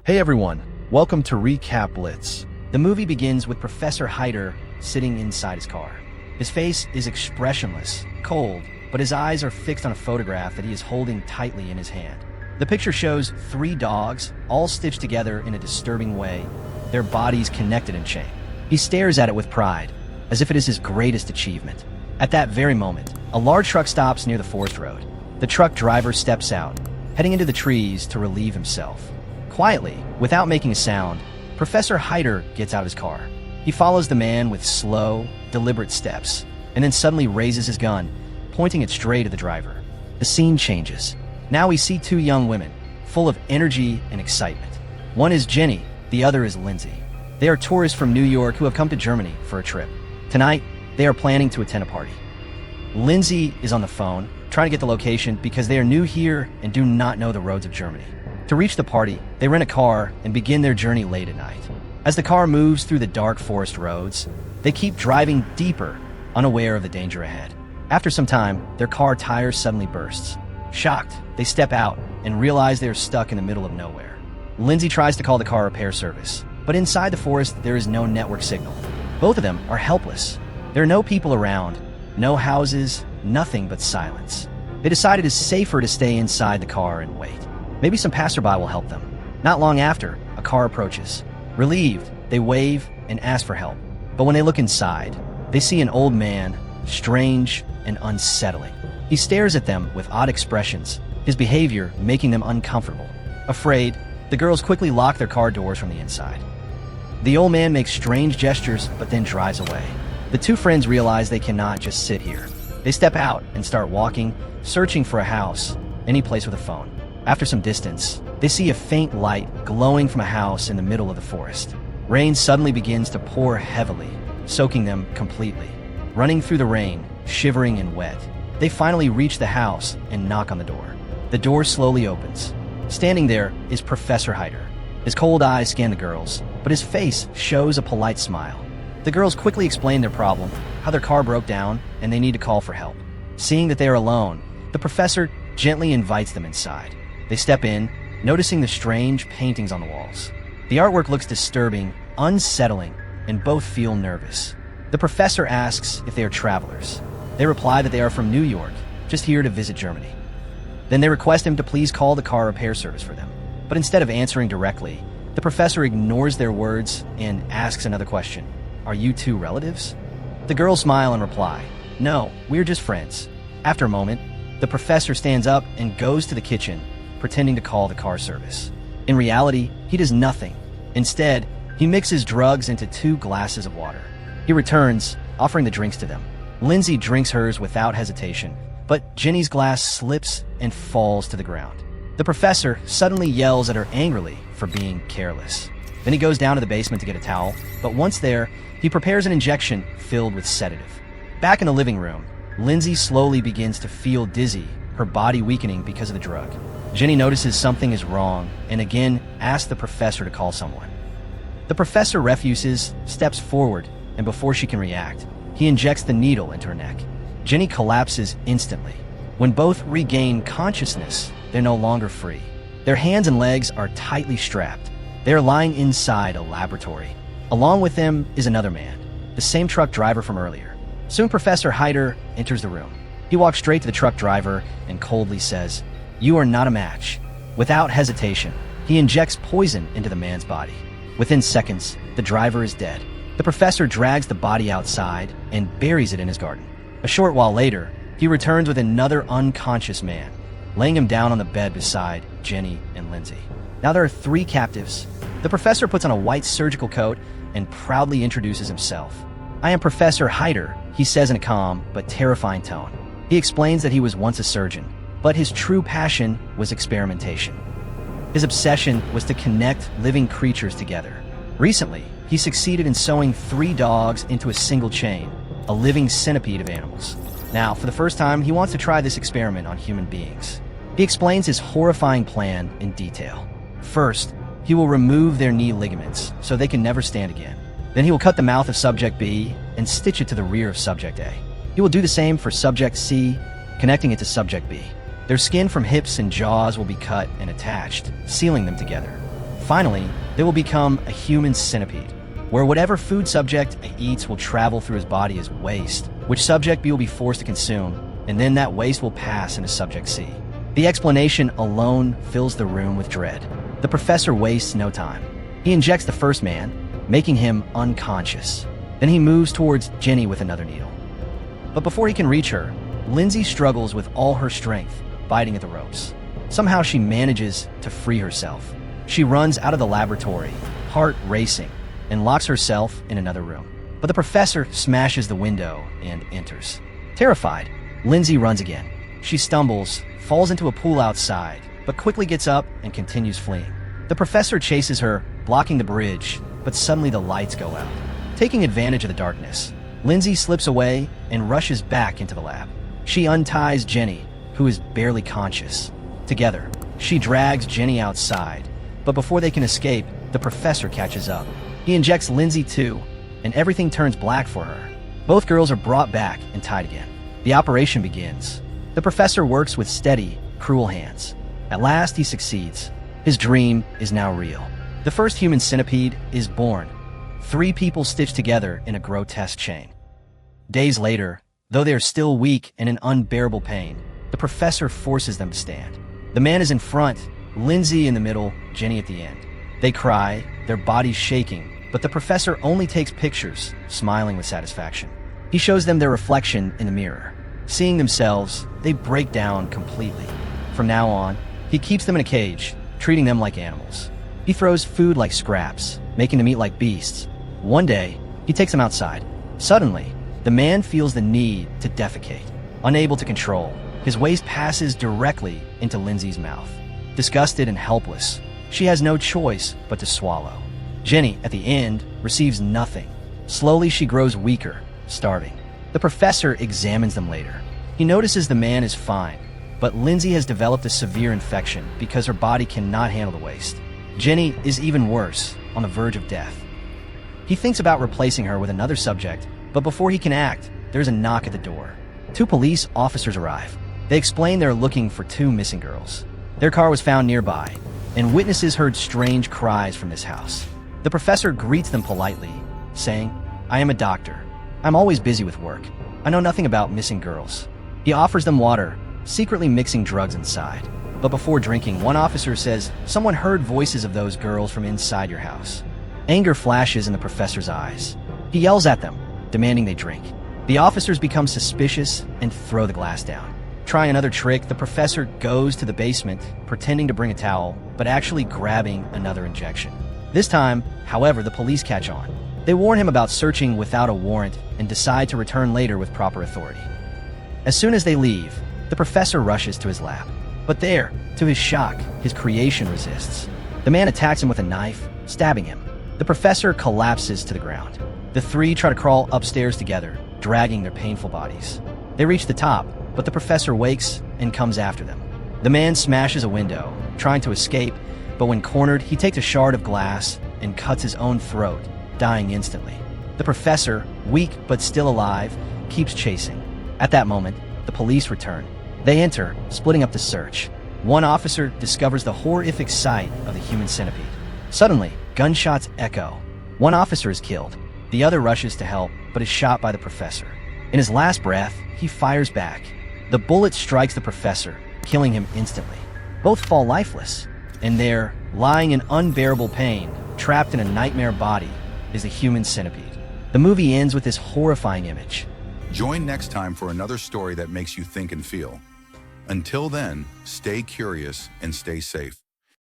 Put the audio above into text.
Hey everyone, welcome to Recap Blitz. The movie begins with Professor Hyder sitting inside his car. His face is expressionless, cold, but his eyes are fixed on a photograph that he is holding tightly in his hand. The picture shows 3 dogs, all stitched together in a disturbing way, their bodies connected in chain. He stares at it with pride, as if it is his greatest achievement. At that very moment, a large truck stops near the forest road. The truck driver steps out, heading into the trees to relieve himself. Quietly, without making a sound, Professor Hyder gets out of his car. He follows the man with slow, deliberate steps, and then suddenly raises his gun, pointing it straight at the driver. The scene changes. Now we see 2 young women, full of energy and excitement. One is Jenny, the other is Lindsay. They are tourists from New York who have come to Germany for a trip. Tonight, they are planning to attend a party. Lindsay is on the phone, trying to get the location because they are new here and do not know the roads of Germany. To reach the party, they rent a car and begin their journey late at night. As the car moves through the dark forest roads, they keep driving deeper, unaware of the danger ahead. After some time, their car tire suddenly bursts. Shocked, they step out and realize they are stuck in the middle of nowhere. Lindsay tries to call the car repair service, but inside the forest there is no network signal. Both of them are helpless. There are no people around, no houses, nothing but silence. They decide it is safer to stay inside the car and wait. Maybe some passerby will help them. Not long after, a car approaches. Relieved, they wave and ask for help. But when they look inside, they see an old man, strange and unsettling. He stares at them with odd expressions, his behavior making them uncomfortable. Afraid, the girls quickly lock their car doors from the inside. The old man makes strange gestures but then drives away. The 2 friends realize they cannot just sit here. They step out and start walking, searching for a house, any place with a phone. After some distance, they see a faint light glowing from a house in the middle of the forest. Rain suddenly begins to pour heavily, soaking them completely. Running through the rain, shivering and wet, they finally reach the house and knock on the door. The door slowly opens. Standing there is Professor Hyder. His cold eyes scan the girls, but his face shows a polite smile. The girls quickly explain their problem, how their car broke down, and they need to call for help. Seeing that they are alone, the professor gently invites them inside. They step in, noticing the strange paintings on the walls. The artwork looks disturbing, unsettling, and both feel nervous. The professor asks if they are travelers. They reply that they are from New York, just here to visit Germany. Then they request him to please call the car repair service for them. But instead of answering directly, the professor ignores their words and asks another question. Are you 2 relatives? The girls smile and reply, no, we're just friends. After a moment, the professor stands up and goes to the kitchen, pretending to call the car service. In reality, he does nothing. Instead, he mixes drugs into 2 glasses of water. He returns, offering the drinks to them. Lindsay drinks hers without hesitation, but Jenny's glass slips and falls to the ground. The professor suddenly yells at her angrily for being careless. Then he goes down to the basement to get a towel, but once there, he prepares an injection filled with sedative. Back in the living room, Lindsay slowly begins to feel dizzy, her body weakening because of the drug. Jenny notices something is wrong and again asks the professor to call someone. The professor refuses, steps forward, and before she can react, he injects the needle into her neck. Jenny collapses instantly. When both regain consciousness, they're no longer free. Their hands and legs are tightly strapped. They are lying inside a laboratory. Along with them is another man, the same truck driver from earlier. Soon Professor Hyder enters the room. He walks straight to the truck driver and coldly says, "You are not a match." Without hesitation, he injects poison into the man's body. Within seconds, the driver is dead. The professor drags the body outside and buries it in his garden. A short while later, he returns with another unconscious man, laying him down on the bed beside Jenny and Lindsay. Now there are 3 captives. The professor puts on a white surgical coat and proudly introduces himself. "I am Professor Hyder," he says in a calm but terrifying tone. He explains that he was once a surgeon, but his true passion was experimentation. His obsession was to connect living creatures together. Recently, he succeeded in sewing 3 dogs into a single chain, a living centipede of animals. Now, for the first time, he wants to try this experiment on human beings. He explains his horrifying plan in detail. First, he will remove their knee ligaments so they can never stand again. Then he will cut the mouth of Subject B and stitch it to the rear of Subject A. He will do the same for Subject C, connecting it to Subject B. Their skin from hips and jaws will be cut and attached, sealing them together. Finally, they will become a human centipede, where whatever food subject A eats will travel through his body as waste, which subject B will be forced to consume, and then that waste will pass into subject C. The explanation alone fills the room with dread. The professor wastes no time. He injects the first man, making him unconscious. Then he moves towards Jenny with another needle. But before he can reach her, Lindsay struggles with all her strength, biting at the ropes. Somehow she manages to free herself. She runs out of the laboratory, heart racing, and locks herself in another room. But the professor smashes the window and enters. Terrified, Lindsay runs again. She stumbles, falls into a pool outside, but quickly gets up and continues fleeing. The professor chases her, blocking the bridge, but suddenly the lights go out. Taking advantage of the darkness, Lindsay slips away and rushes back into the lab. She unties Jenny, who is barely conscious. Together, she drags Jenny outside, but before they can escape, the professor catches up. He injects Lindsay too, and everything turns black for her. Both girls are brought back and tied again. The operation begins. The professor works with steady, cruel hands. At last, he succeeds. His dream is now real. The first human centipede is born. 3 people stitched together in a grotesque chain. Days later, though they are still weak and in unbearable pain, the professor forces them to stand. The man is in front, Lindsay in the middle, Jenny at the end. They cry, their bodies shaking, but the professor only takes pictures, smiling with satisfaction. He shows them their reflection in the mirror. Seeing themselves, they break down completely. From now on, he keeps them in a cage, treating them like animals. He throws food like scraps, making them eat like beasts. One day, he takes them outside. Suddenly, the man feels the need to defecate. Unable to control, his waste passes directly into Lindsay's mouth. Disgusted and helpless, she has no choice but to swallow. Jenny, at the end, receives nothing. Slowly, she grows weaker, starving. The professor examines them later. He notices the man is fine, but Lindsay has developed a severe infection because her body cannot handle the waste. Jenny is even worse, on the verge of death. He thinks about replacing her with another subject, but before he can act, there's a knock at the door. 2 police officers arrive. They explain they're looking for 2 missing girls. Their car was found nearby, and witnesses heard strange cries from this house. The professor greets them politely, saying, "I am a doctor. I'm always busy with work. I know nothing about missing girls." He offers them water, secretly mixing drugs inside. But before drinking, one officer says, "Someone heard voices of those girls from inside your house." Anger flashes in the professor's eyes. He yells at them, demanding they drink. The officers become suspicious and throw the glass down. Trying another trick, the professor goes to the basement, pretending to bring a towel, but actually grabbing another injection. This time, however, the police catch on. They warn him about searching without a warrant and decide to return later with proper authority. As soon as they leave, the professor rushes to his lab. But there, to his shock, his creation resists. The man attacks him with a knife, stabbing him. The professor collapses to the ground. The 3 try to crawl upstairs together, dragging their painful bodies. They reach the top, but the professor wakes and comes after them. The man smashes a window, trying to escape, but when cornered, he takes a shard of glass and cuts his own throat, dying instantly. The professor, weak but still alive, keeps chasing. At that moment, the police return. They enter, splitting up the search. One officer discovers the horrific sight of the human centipede. Suddenly, gunshots echo. One officer is killed. The other rushes to help, but is shot by the professor. In his last breath, he fires back. The bullet strikes the professor, killing him instantly. Both fall lifeless, and there, lying in unbearable pain, trapped in a nightmare body, is the human centipede. The movie ends with this horrifying image. Join next time for another story that makes you think and feel. Until then, stay curious and stay safe.